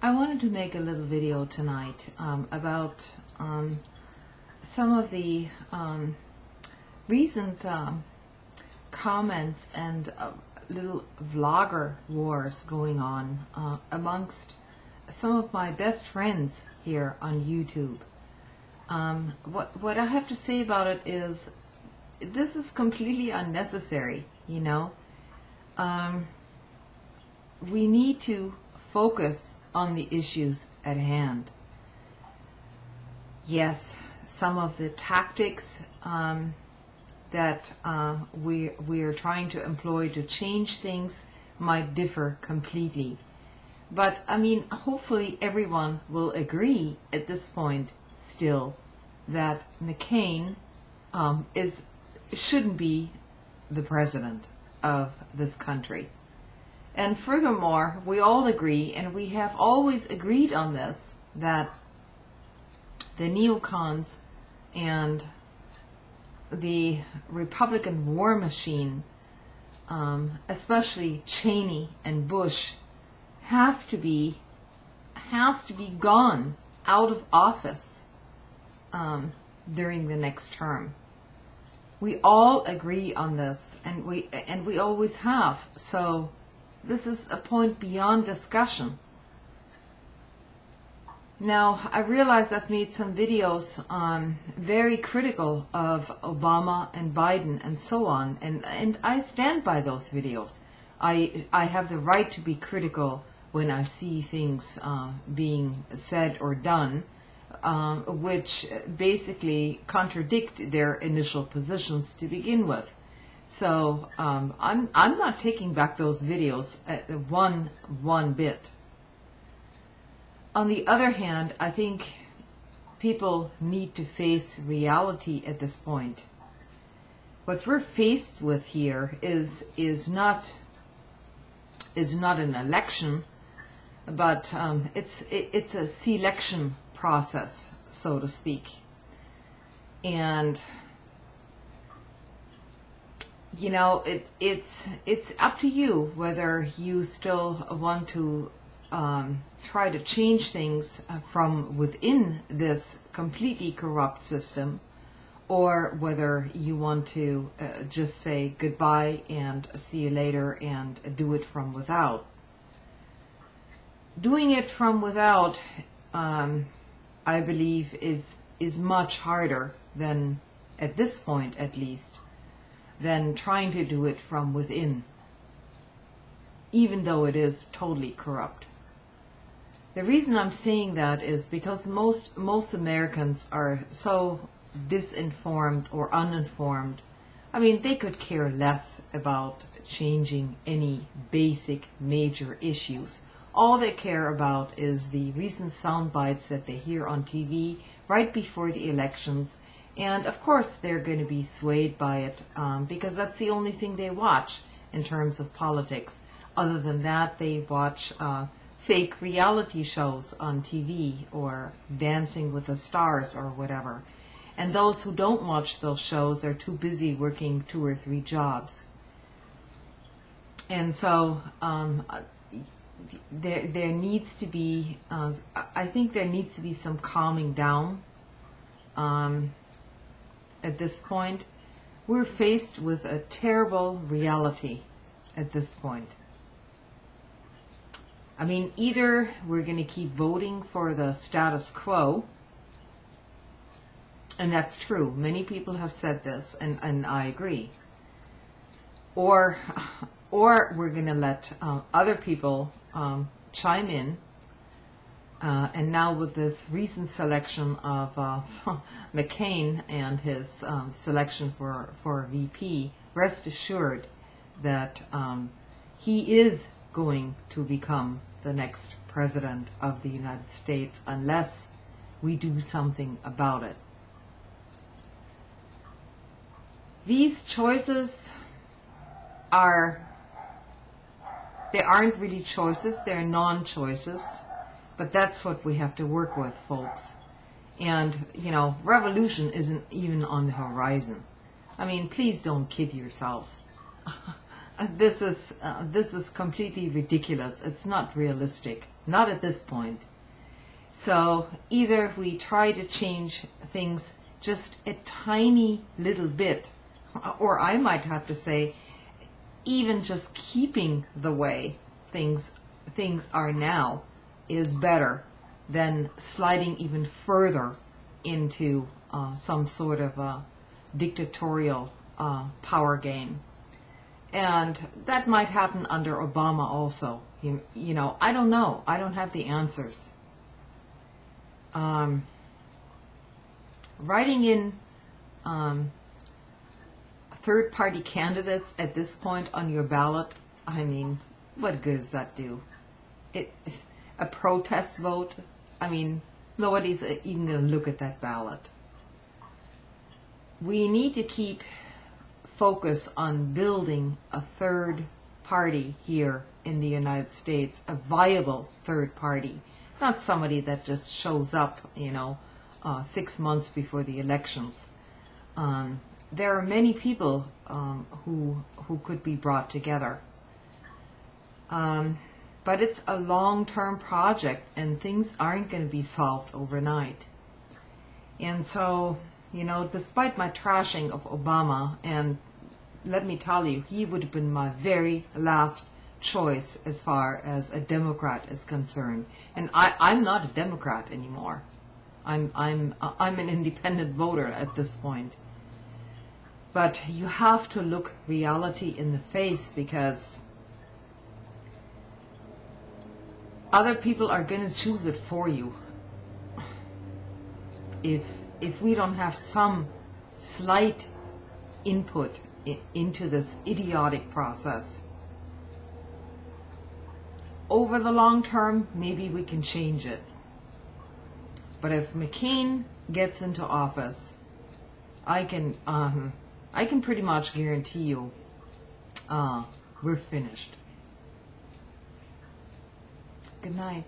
I wanted to make a little video tonight about some of the recent comments and little vlogger wars going on amongst some of my best friends here on YouTube. What I have to say about it is this is completely unnecessary, you know. We need to focus on the issues at hand. Yes, some of the tactics that we are trying to employ to change things might differ completely. But I mean, hopefully everyone will agree at this point still that McCain shouldn't be the president of this country. And furthermore, we all agree, and we have always agreed on this, that the neocons and the Republican war machine, especially Cheney and Bush, has to be gone out of office during the next term. We all agree on this, and we always have. So this is a point beyond discussion. Now, I realize I've made some videos very critical of Obama and Biden and so on, and I stand by those videos. I have the right to be critical when I see things being said or done which basically contradict their initial positions to begin with. So I'm not taking back those videos one bit. On the other hand, I think people need to face reality at this point. What we're faced with here is not an election, but it's a selection process, so to speak. And you know, it's up to you whether you still want to try to change things from within this completely corrupt system, or whether you want to just say goodbye and see you later and do it from without. Doing it from without, I believe, is much harder than, at this point at least, than trying to do it from within, even though it is totally corrupt. The reason I'm saying that is because most Americans are so disinformed or uninformed. I mean, they could care less about changing any basic major issues. All they care about is the recent sound bites that they hear on TV right before the elections. And of course they're going to be swayed by it because that's the only thing they watch in terms of politics. Other than that, they watch fake reality shows on TV or Dancing with the Stars or whatever. And those who don't watch those shows are too busy working 2 or 3 jobs. And so there needs to be, I think there needs to be some calming down at this point. We're faced with a terrible reality at this point. I mean, either we're going to keep voting for the status quo, and that's true. Many people have said this, and I agree. Or we're going to let other people chime in. And now with this recent selection of McCain and his selection for VP, rest assured that he is going to become the next president of the United States unless we do something about it. These choices aren't really choices, they're non-choices. But that's what we have to work with, folks. And, you know, revolution isn't even on the horizon. I mean, please don't kid yourselves. this is completely ridiculous. It's not realistic, not at this point. So either we try to change things just a tiny little bit, or I might have to say, even just keeping the way things are now is better than sliding even further into some sort of a dictatorial power game. And that might happen under Obama also. You know, I don't know. I don't have the answers. Writing in third-party candidates at this point on your ballot, I mean, what good does that do? A protest vote? I mean, nobody's even going to look at that ballot. We need to keep focus on building a third party here in the United States, a viable third party, not somebody that just shows up, 6 months before the elections. There are many people who could be brought together. But it's a long-term project, and things aren't going to be solved overnight. And so, despite my trashing of Obama, and let me tell you, he would have been my very last choice as far as a Democrat is concerned. And I'm not a Democrat anymore. I'm an independent voter at this point. But you have to look reality in the face, because other people are going to choose it for you. If we don't have some slight input into this idiotic process, over the long term, maybe we can change it. But if McCain gets into office, I can pretty much guarantee you we're finished. Good night.